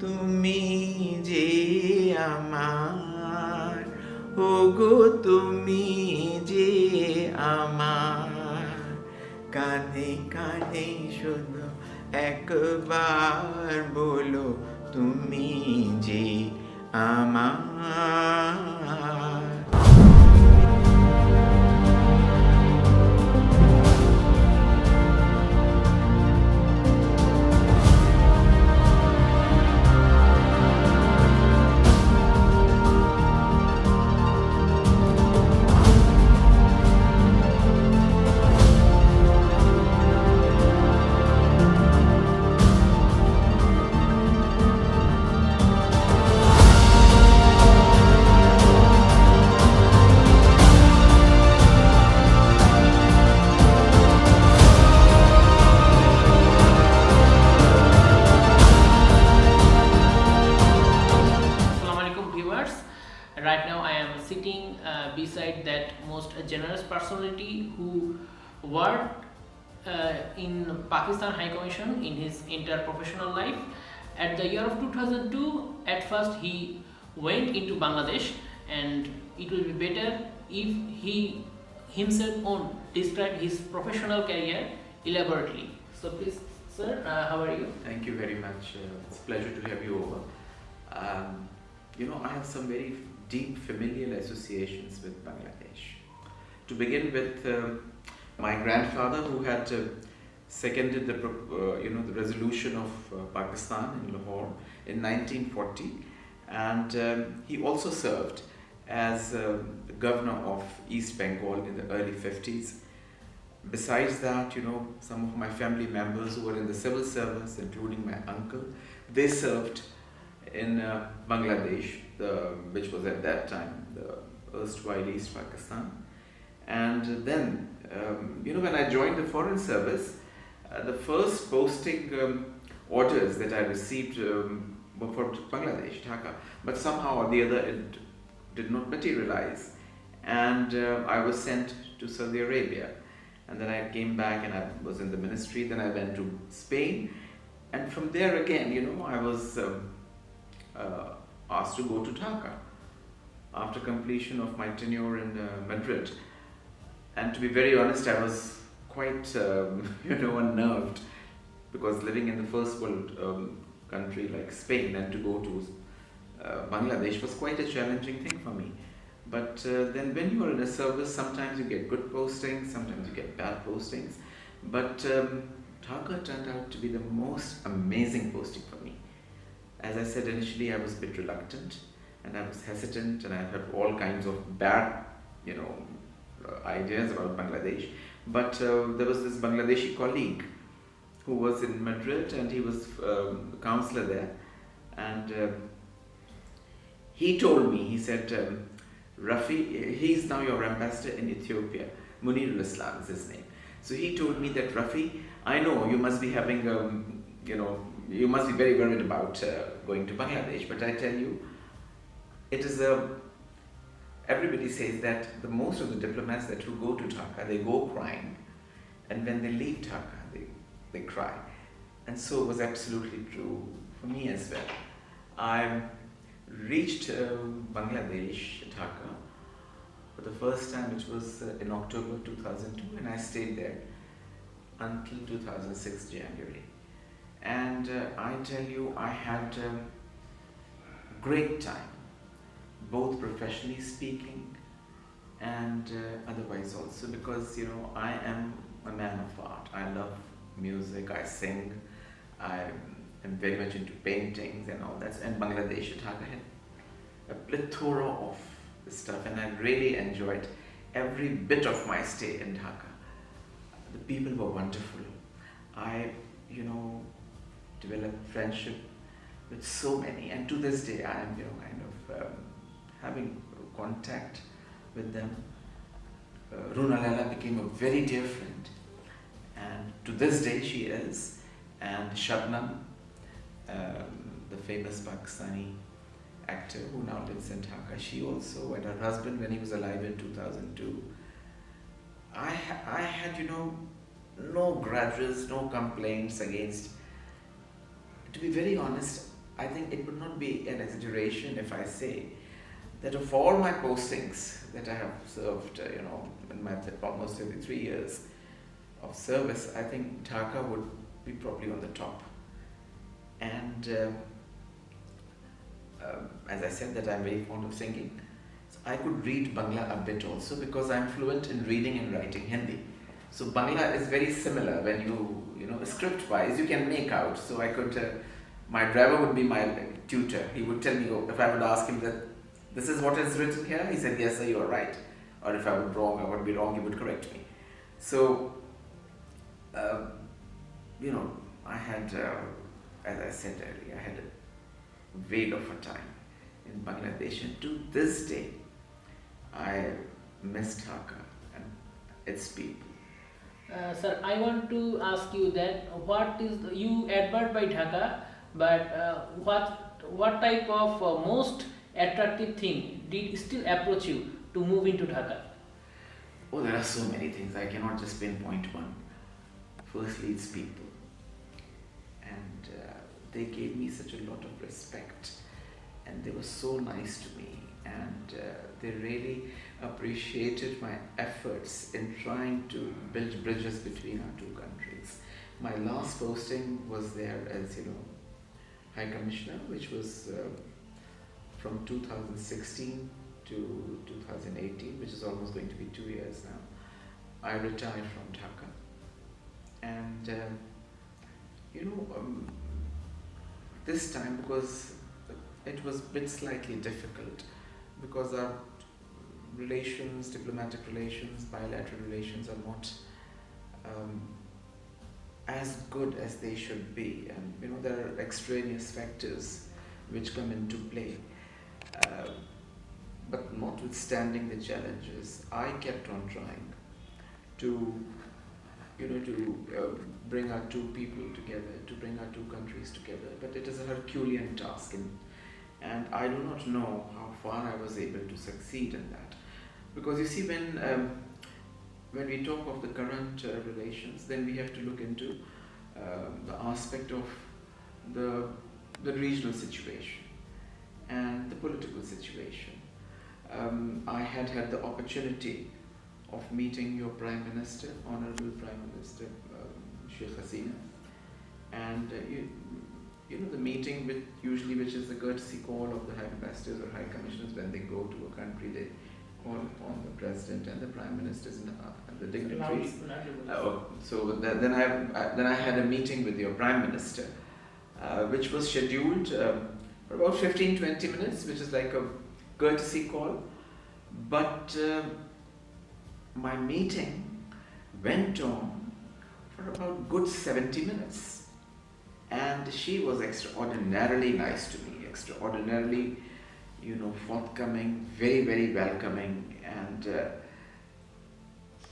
তুমি যে আমার, ওগো তুমি যে আমার, কানে কানে শুধু একবার বলো তুমি যে আমার। Assalamualaikum viewers. Right now I am sitting beside that most generous personality who worked in Pakistan High Commission in his entire professional life. At the year of 2002, at first he went into Bangladesh, and it will be better if he himself own describe his professional career elaborately. So please, sir, how are you? Thank you very much. It's a pleasure to have you over. I have some very deep familial associations with Bangladesh. To begin with, my grandfather, who had seconded the resolution of Pakistan in Lahore in 1940, and he also served as the governor of East Bengal in the early 50s. Besides that, some of my family members who were in the civil service, including my uncle, they served in Bangladesh, which was at that time the erstwhile East Pakistan. And then, when I joined the Foreign Service, the first posting orders that I received were for Bangladesh, Dhaka. But somehow or the other, it did not materialize. And I was sent to Saudi Arabia. And then I came back and I was in the ministry. Then I went to Spain. And from there again, I was asked to go to Dhaka after completion of my tenure in Madrid. And to be very honest, I was quite, unnerved, because living in the first world country like Spain and to go to Bangladesh was quite a challenging thing for me. But then when you are in a service, sometimes you get good postings, sometimes you get bad postings. But Dhaka turned out to be the most amazing posting for me. As I said initially, I was a bit reluctant and I was hesitant, and I had all kinds of bad, ideas about Bangladesh. But there was this Bangladeshi colleague who was in Madrid, and he was the counselor there. And he told me, he said, Rafi, he's now your ambassador in Ethiopia. Munirul Islam is his name. So he told me that, Rafi, I know you must be having, you must be very worried about going to Bangladesh, but I tell you, it is everybody says that the most of the diplomats that who go to Dhaka, they go crying, and when they leave Dhaka, they cry. And so it was absolutely true for me as well. I reached Bangladesh, Dhaka, for the first time, which was in October 2002, and I stayed there until 2006 January. And I tell you, I had a great time, both professionally speaking and otherwise also, because I am a man of art. I love music, I sing, I am very much into paintings and all that. And Bangladesh, Dhaka had a plethora of stuff, and I really enjoyed every bit of my stay in Dhaka. The people were wonderful. I, developed friendship with so many, and to this day I am, having contact with them. Allahwala became a very dear friend, and to this day she is. And Shabnam, the famous Pakistani actor who now lives in Dhaka, she also, and her husband when he was alive in 2002. I had, no grudges, no complaints against. To be very honest, I think it would not be an exaggeration if I say that of all my postings that I have served, in my almost 33 years of service, I think Dhaka would be probably on the top. And as I said, that I'm very fond of singing. So I could read Bangla a bit also because I'm fluent in reading and writing Hindi. So Bangla is very similar when script-wise, you can make out. So I could, my driver would be my tutor. He would tell me, if I would ask him that, this is what is written here, he said, yes sir, you are right. Or if I would be wrong, he would correct me. So, I had, as I said earlier, I had a whale of a time in Bangladesh, and to this day, I miss Dhaka and its people. Sir, I want to ask you that you admired by Dhaka, but what type of most attractive thing did still approach you to move into Dhaka? Oh, there are so many things. I cannot just pinpoint one. Firstly, it's people. And they gave me such a lot of respect. And they were so nice to me. And they really appreciated my efforts in trying to build bridges between our two countries. My last posting was there as, High Commissioner, which was from 2016 to 2018, which is almost going to be 2 years now. I retired from Dhaka. And, this time, because it was a bit slightly difficult, because our relations, diplomatic relations, bilateral relations are not as good as they should be. And, there are extraneous factors which come into play. But notwithstanding the challenges, I kept on trying to bring our two people together, to bring our two countries together. But it is a Herculean task, and I do not know how far I was able to succeed in that. Because you see, when we talk of the current relations, then we have to look into the aspect of the regional situation and the political situation. I had the opportunity of meeting your Prime Minister, Honorable Prime Minister Sheikh Hasina, and the meeting which is the courtesy call of the High Ambassadors or High Commissioners when they go to a country, they call upon the President and the Prime Ministers and the dignitaries. So then I had a meeting with your Prime Minister, which was scheduled for about 15-20 minutes, which is like a courtesy call. But my meeting went on for about good 70 minutes. And she was extraordinarily nice to me, extraordinarily, forthcoming, very, very welcoming. And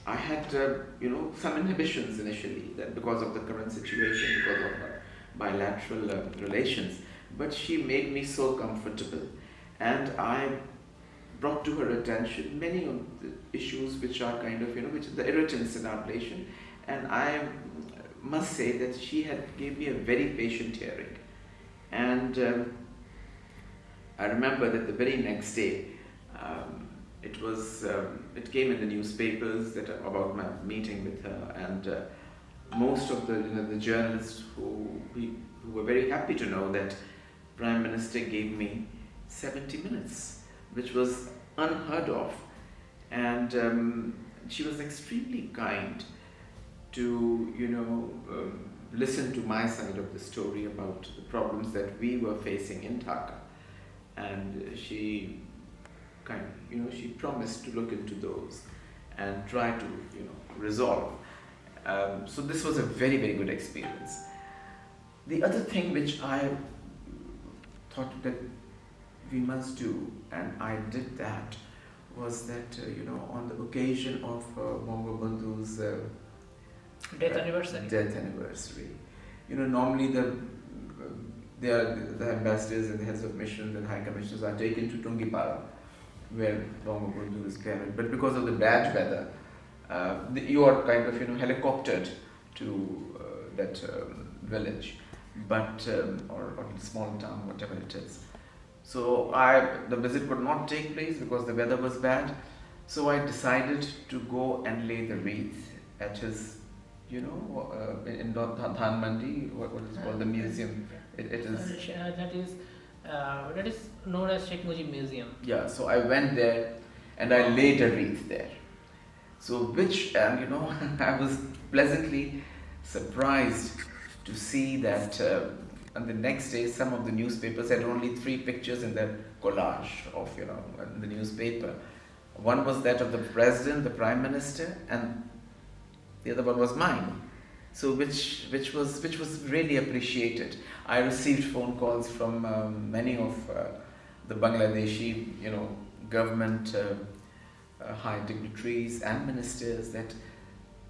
I had, some inhibitions initially, that because of the current situation, because of our bilateral relations. But she made me so comfortable. And I brought to her attention many of the issues which are kind of, which are the irritants in our relation. And I must say that she gave me a very patient hearing. And I remember that the very next day, it came in the newspapers about my meeting with her, and most of the journalists who were very happy to know that Prime Minister gave me 70 minutes, which was unheard of. And she was extremely kind to, listen to my side of the story about the problems that we were facing in Dhaka. And she she promised to look into those and try to, resolve. So this was a very, very good experience. The other thing which I thought that we must do, and I did that, was that, on the occasion of Bangabandhu's death anniversary, normally the ambassadors and the heads of missions and high commissioners are taken to Tungipara, where Bangabandhu is buried. But because of the bad weather, you are kind of, helicoptered to that village. but or small town, whatever it is. So the visit could not take place because the weather was bad. So I decided to go and lay the wreath at his, in Dhan Mandi, what is called the museum. It is. That is known as Sheikh Mujib Museum. Yeah, so I went there and I laid a wreath there. So, which, I was pleasantly surprised to see that on the next day, some of the newspapers had only 3 pictures in their collage of, in the newspaper. One was that of the president, the prime minister, and the other one was mine. So, which was really appreciated. I received phone calls from many of the Bangladeshi, government high dignitaries and ministers that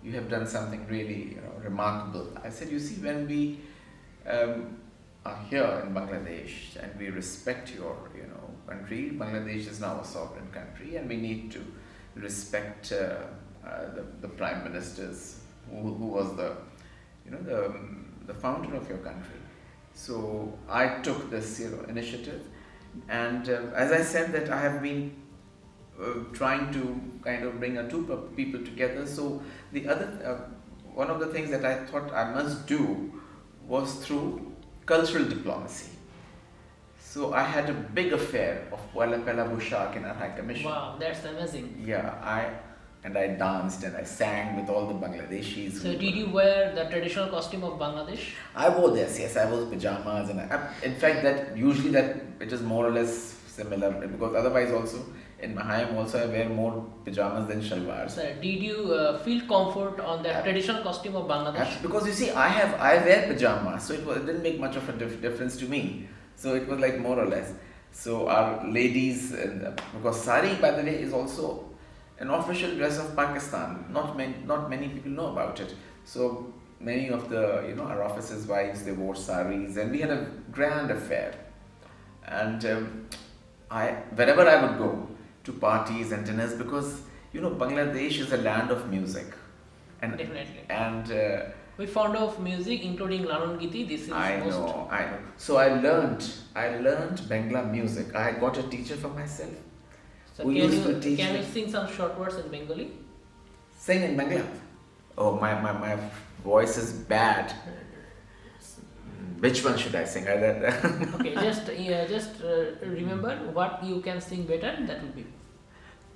you have done something really, remarkable. I said, you see, when we are here in Bangladesh and we respect your, country, Bangladesh is now a sovereign country, and we need to respect the prime ministers who was the founder of your country. So I took this initiative, and as I said that I have been trying to kind of bring 2 people together. So the other one of the things that I thought I must do was through cultural diplomacy. So I had a big affair of Wala Pela Bushak in our High Commission. Wow, that's amazing. Yeah, I danced and I sang with all the Bangladeshis. So did you wear the traditional costume of Bangladesh? I wore this, yes. I wore pajamas, and in fact that usually it is more or less similar, because otherwise also in my home also I wear more pajamas than shalwars. So did you feel comfort on the traditional costume of Bangladesh? Because you see, I wear pajamas, so it didn't make much of a difference to me. So it was like more or less. So our ladies, because sari, by the way, is also an official dress of Pakistan. Not many people know about it. So many of the our officers' wives, they wore saris, and we had a grand affair. And wherever I would go to parties and dinners, because Bangladesh is a land of music, and definitely, and we fond of music, including Lanon Giti. This is I know. So I learned Bangla music. I got a teacher for myself. So who used to teach can me. you sing some short words in Bengali? Sing in Bangla. Oh, my voice is bad. Which one should I sing? Okay, just remember what you can sing better. That will be.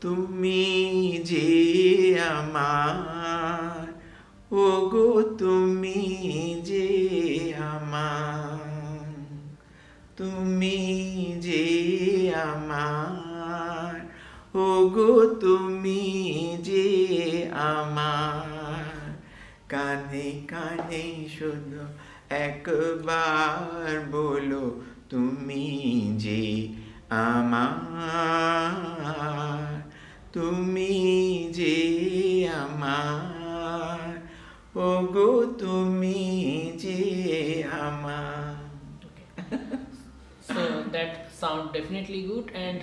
Tumi je amar, ogo tumi je amar, tumi je amar, ogo tumi je amar, kane kane shudho একবার বলো তুমি যে আমার, তুমি যে আমার, ওগো তুমি যে আমার. So that sound definitely good, and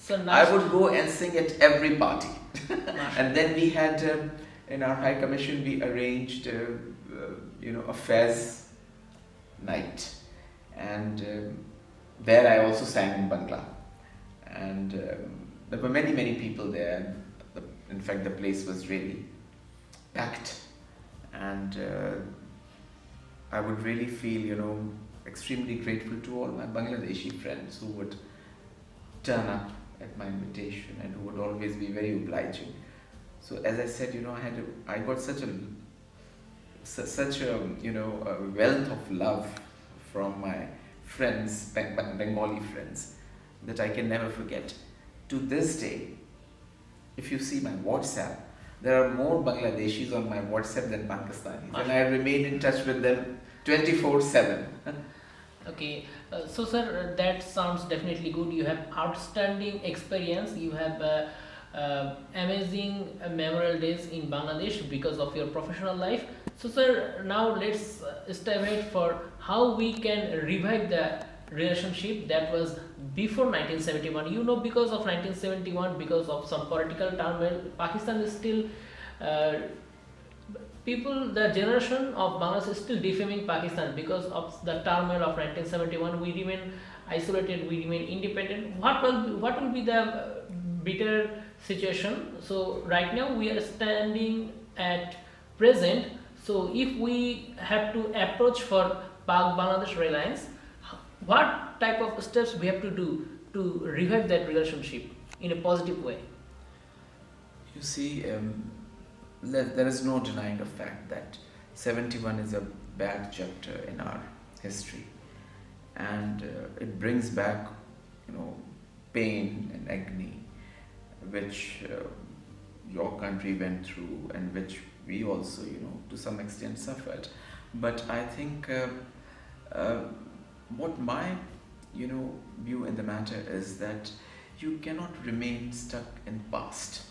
so now I would go and sing at every party. And then we had in our High Commission we arranged a fez night, and there I also sang in Bangla, and there were many people there. In fact, the place was really packed, and I would really feel extremely grateful to all my Bangladeshi friends who would turn up at my invitation and who would always be very obliging. So as I said, I got such a wealth of love from my friends, Bengali friends, that I can never forget. To this day, if you see my WhatsApp, there are more Bangladeshis on my WhatsApp than Pakistanis, and I remain in touch with them 24/7. Okay, so sir, that sounds definitely good. You have outstanding experience. You have amazing memorable days in Bangladesh because of your professional life. So sir, now let's estimate for how we can revive the relationship that was before 1971. Because of 1971, because of some political turmoil, Pakistan is still people, the generation of Bangladesh is still defaming Pakistan because of the turmoil of 1971. We remain isolated, we remain independent. What will be the bitter situation? So right now we are standing at present. So if we have to approach for Pak Bangladesh reliance, what type of steps we have to do to revive that relationship in a positive way? You see, there is no denying the fact that 71 is a bad chapter in our history, and it brings back, pain and agony, which your country went through, and which we also, to some extent suffered. But I think what my, view in the matter is that you cannot remain stuck in past.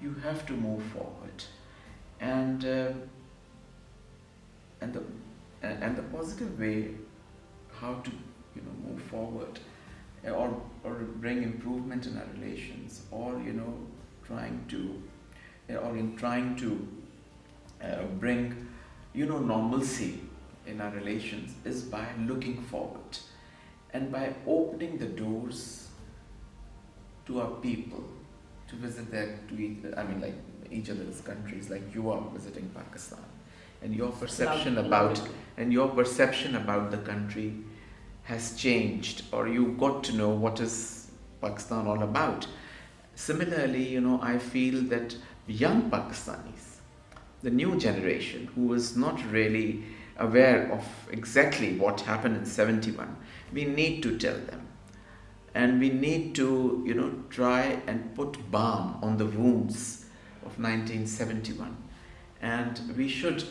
You have to move forward, and the positive way how to move forward, or bring improvement in our relations, or trying to bring normalcy in our relations, is by looking forward and by opening the doors to our people to visit like each other's countries, like you are visiting Pakistan, and your perception about the country has changed, or you got to know what is Pakistan all about. Similarly, I feel that young Pakistanis, the new generation who was not really aware of exactly what happened in 71, we need to tell them, and we need to try and put balm on the wounds of 1971. And we should,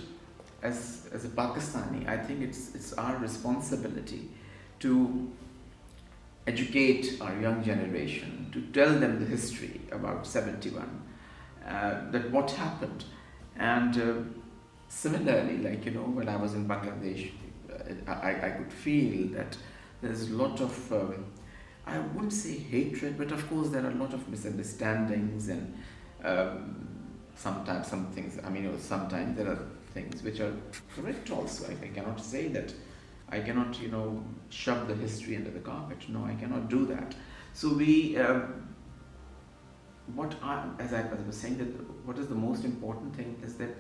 as a Pakistani, I think it's our responsibility to educate our young generation, to tell them the history about 71, that what happened. And similarly, when I was in Bangladesh, I could feel that there's a lot of I wouldn't say hatred, but of course there are a lot of misunderstandings, and sometimes some things, sometimes there are things which are correct also. I cannot say that, I cannot, shove the history under the carpet. No, I cannot do that. So we, as I was saying, that what is the most important thing is that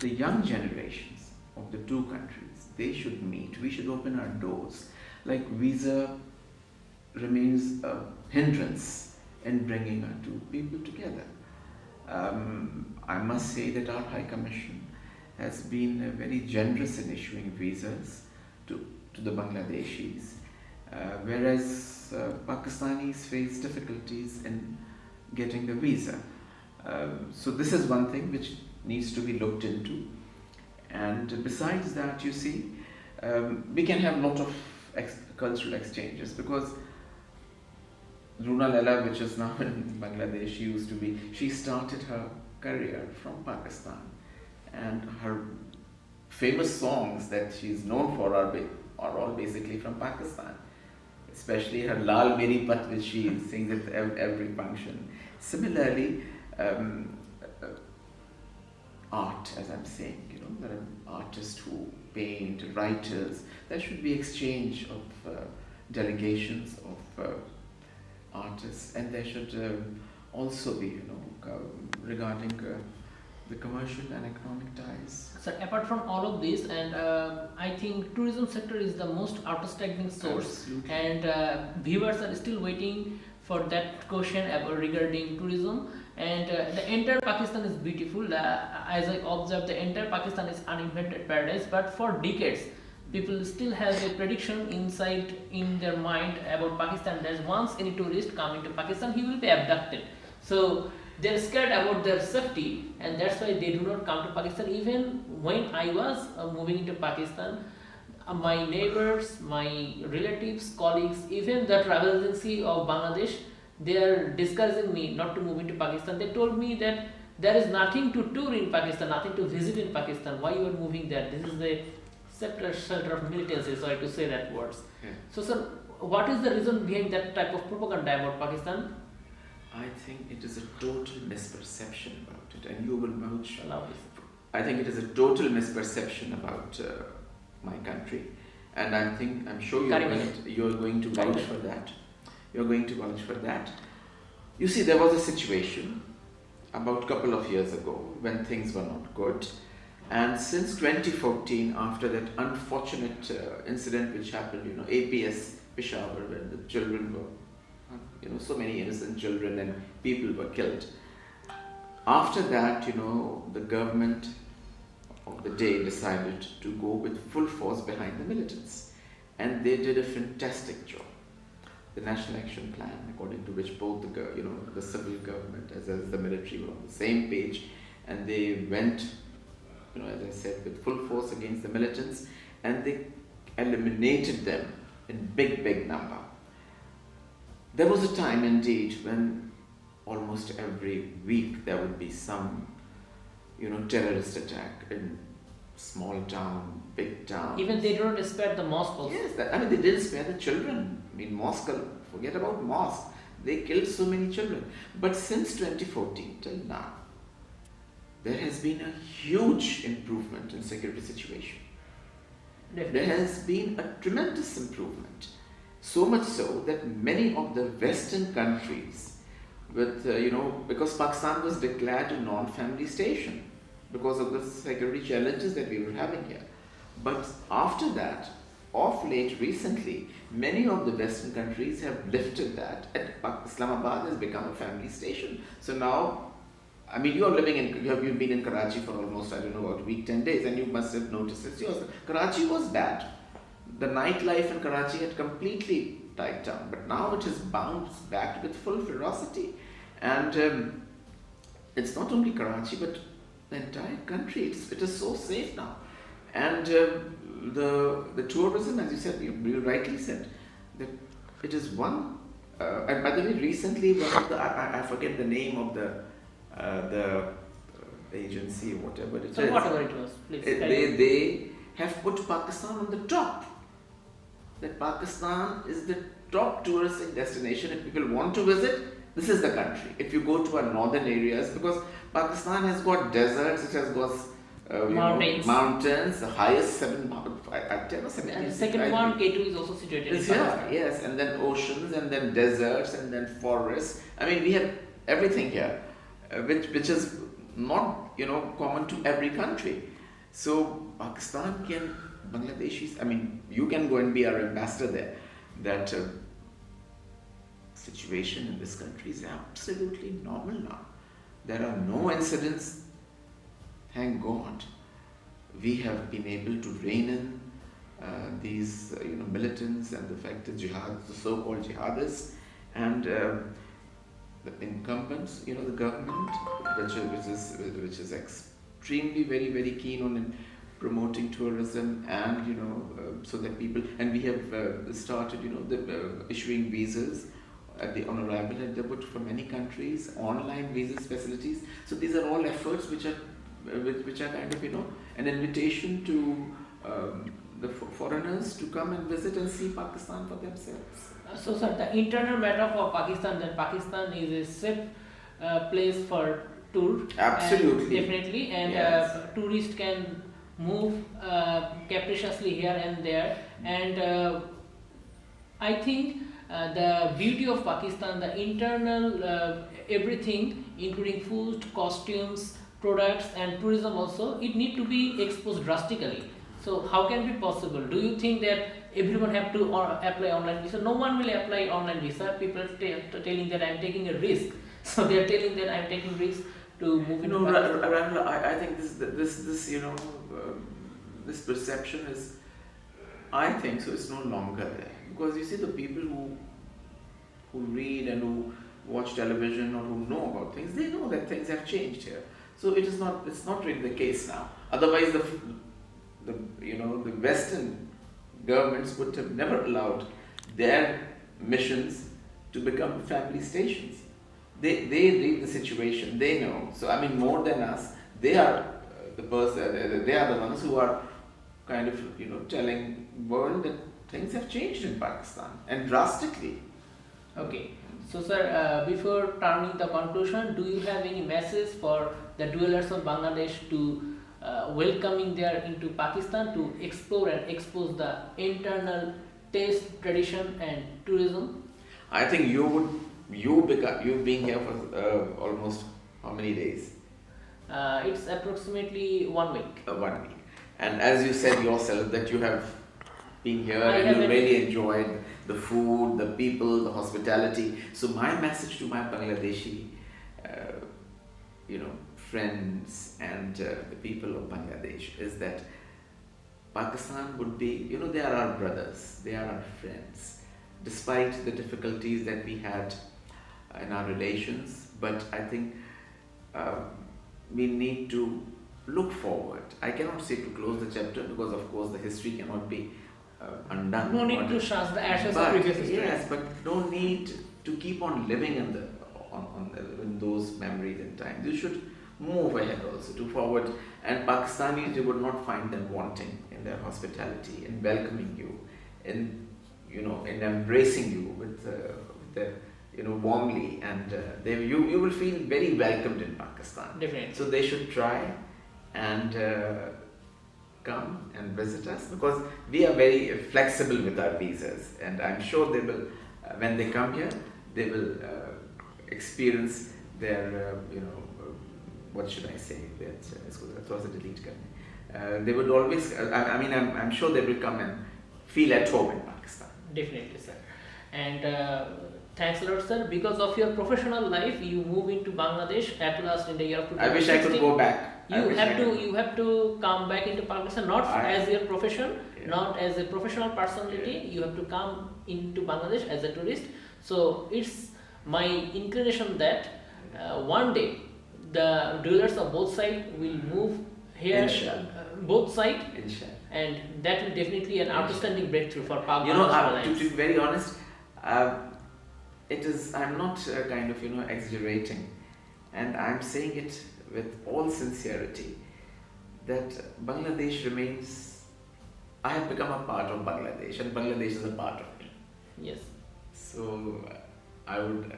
the young generations of the two countries, they should meet. We should open our doors. Like visa remains a hindrance in bringing our two people together. I must say that our High Commission has been very generous in issuing visas to the Bangladeshis, whereas Pakistanis face difficulties in getting the visa. So this is one thing which needs to be looked into. And besides that, you see, we can have a lot of cultural exchanges, because Runalala, which is now in Bangladesh, she started her career from Pakistan, and her famous songs that she's known for are all basically from Pakistan, especially her Lal Meri Pat, which she sings at every function. Similarly, art, as I'm saying, there are artists who paint, writers. There should be exchange of delegations of artists, and there should also be, regarding the commercial and economic ties. So apart from all of this, and I think tourism sector is the most outstanding source. Absolutely. And viewers are still waiting for that question regarding tourism. And the entire Pakistan is beautiful. As I observed, the entire Pakistan is uninvented paradise. But for decades, people still have a prediction in their mind about Pakistan. That once any tourist coming to Pakistan, he will be abducted. So they're scared about their safety, and that's why they do not come to Pakistan. Even when I was moving into Pakistan, my neighbors, my relatives, colleagues, even the travel agency of Bangladesh, they are discouraging me not to move into Pakistan. They told me that there is nothing to tour in Pakistan, nothing to visit in Pakistan. Why you are moving there? This is the shelter of militancy, sorry to say that words. Yeah. So sir, what is the reason behind that type of propaganda about Pakistan? I think it is a total misperception about it, and you will vouch I think it is a total misperception about my country, and I'm sure you're going to vouch for that. You're going to vouch for that. You see, there was a situation about a couple of years ago when things were not good, and since 2014, after that unfortunate incident which happened, APS Peshawar, where the children were, so many innocent children and people were killed. After that, the government of the day decided to go with full force behind the militants, and they did a fantastic job. The National Action Plan, according to which both the civil government as well as the military were on the same page, and they went, as I said, with full force against the militants, and they eliminated them in big number. There was a time indeed when almost every week there would be some, terrorist attack in small town, big town. Even they don't spare the mosque also. Yes, they didn't spare the children. Mosque, forget about mosque. They killed so many children. But since 2014 till now, there has been a huge improvement in security situation. Definitely. There has been a tremendous improvement. So much so that many of the Western countries, because Pakistan was declared a non-family station because of the security challenges that we were having here. But after that, of late, recently, many of the Western countries have lifted that, and Islamabad has become a family station. So now, you've been in Karachi for almost, about a week, 10 days, and you must have noticed this yourself. Karachi was bad. The nightlife in Karachi had completely died down, but now it has bounced back with full ferocity. And it's not only Karachi, but the entire country. It is so safe now. And the tourism, as you said, you rightly said, that it is one. And by the way, recently, one of the I forget the name of the agency or whatever it is. Whatever it was, please. They have put Pakistan on the top. That Pakistan is the top touristic destination. If people want to visit, this is the country. If you go to our northern areas, because Pakistan has got deserts, it has got mountains, the highest 7 or 7. And the second one, K2, is also situated in Pakistan. Yes, and then oceans, and then deserts, and then forests. We have everything here, which is not common to every country. So Pakistan can, Bangladeshis, you can go and be our ambassador there. That situation in this country is absolutely normal now. There are no incidents. Thank God, we have been able to rein in these militants and the fact that the so-called jihadists, and the incumbents, the government, which is extremely very keen on promoting tourism, and so that people, and we have started issuing visas on arrival at the port for many countries, online visas facilities. So these are all efforts which are kind of an invitation to the foreigners to come and visit and see Pakistan for themselves. So sir, the internal matter for Pakistan, that Pakistan is a safe place for tour. Absolutely. Definitely, and yes. Tourists can move capriciously here and there, and I think the beauty of Pakistan, the internal everything, including food, costumes, products, and tourism also, it need to be exposed drastically. So how can it be possible? Do you think that everyone have to apply online visa? No one will apply online visa. People are telling that I'm taking a risk. So they are telling that I'm taking risk to move into Pakistan. I think this this perception is, I think so, it's no longer there, because you see the people who read and who watch television or who know about things, they know that things have changed here. So it's not really the case now. Otherwise, the Western governments would have never allowed their missions to become family stations. They read the situation, they know. So more than us, they are they are the ones who are kind of telling world that things have changed in Pakistan, and drastically. Okay. So sir, before turning the conclusion, do you have any message for the dwellers of Bangladesh to welcoming there into Pakistan to explore and expose the internal taste, tradition, and tourism. I think you being here for almost how many days? It's approximately 1 week. 1 week. And as you said yourself that you have been here I and have you really enjoyed the food, the people, the hospitality. So my message to my Bangladeshi, friends and the people of Bangladesh is that Pakistan would be, they are our brothers, they are our friends, despite the difficulties that we had in our relations. But I think we need to look forward. I cannot say to close the chapter because, of course, the history cannot be undone. No need to shush the ashes But of previous history. yes, but no need to keep on living in in those memories and times. You should move ahead also to forward. And Pakistanis, you would not find them wanting in their hospitality, in welcoming you, in in embracing you with warmly, and you will feel very welcomed in Pakistan. Definitely. So they should try and come and visit us because we are very flexible with our visas, and I'm sure they will, when they come here, they will experience their, what should I say? Throw a delete करने. They would always. I'm sure they will come and feel at home in Pakistan. Definitely, sir. And thanks a lot, sir. Because of your professional life, you move into Bangladesh at last in the year of 2016. I wish I could go back. You have to come back into Pakistan, not as your profession, Yeah. not as a professional personality. Yeah. You have to come into Bangladesh as a tourist. So it's my inclination that one day the dwellers of both sides will move here, Inshallah. both sides, Inshallah. and that will definitely an outstanding breakthrough for Pak To Bangladesh. be very honest, it is. I'm not kind of exaggerating, and I'm saying it with all sincerity that Bangladesh remains. I have become a part of Bangladesh, and Bangladesh is a part of me. Yes. So I would,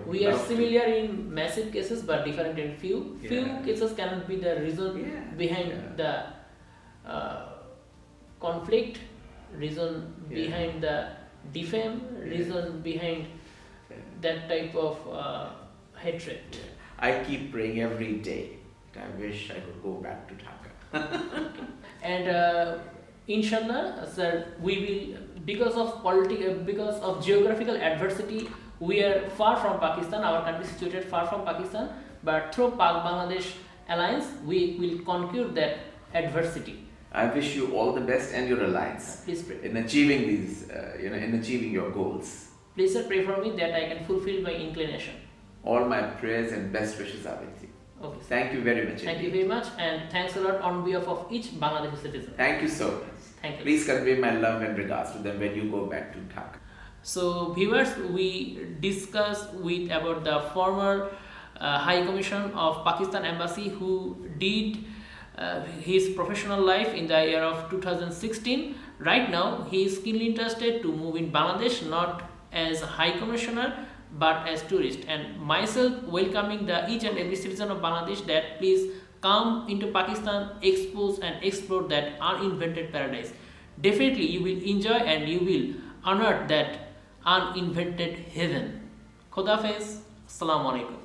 We are love to- similar in massive cases but different in few. Few Yeah. cases cannot be the reason Yeah, behind yeah. the conflict, reason Yeah. behind the defame, Yeah. reason behind that type of hatred. I keep praying every day. I wish I could go back to Dhaka. And inshallah, sir, we will, because of geographical adversity, we are far from Pakistan. Our country is situated far from Pakistan, but through Bangladesh alliance, we will conquer that adversity. I wish you all the best and your alliance Please pray. in achieving these, in achieving your goals. Please, sir, pray for me that I can fulfill my inclination. All my prayers and best wishes are with you. Okay, sir. Thank you very much. Thank you indeed. very much, and thanks a lot on behalf of each Bangladeshi citizen. Thank you so much. Thank you. Please convey my love and regards to them when you go back to Dhaka. So, viewers, we discuss about the former High Commission of Pakistan Embassy who did his professional life in the year of 2016. Right now, he is keenly interested to move in Bangladesh, not as High Commissioner, but as tourist. And myself welcoming each and every citizen of Bangladesh that please come into Pakistan, expose and explore that uninvented paradise. Definitely, you will enjoy and you will unearth that uninvented heaven. Khodafez. Assalamu alaikum.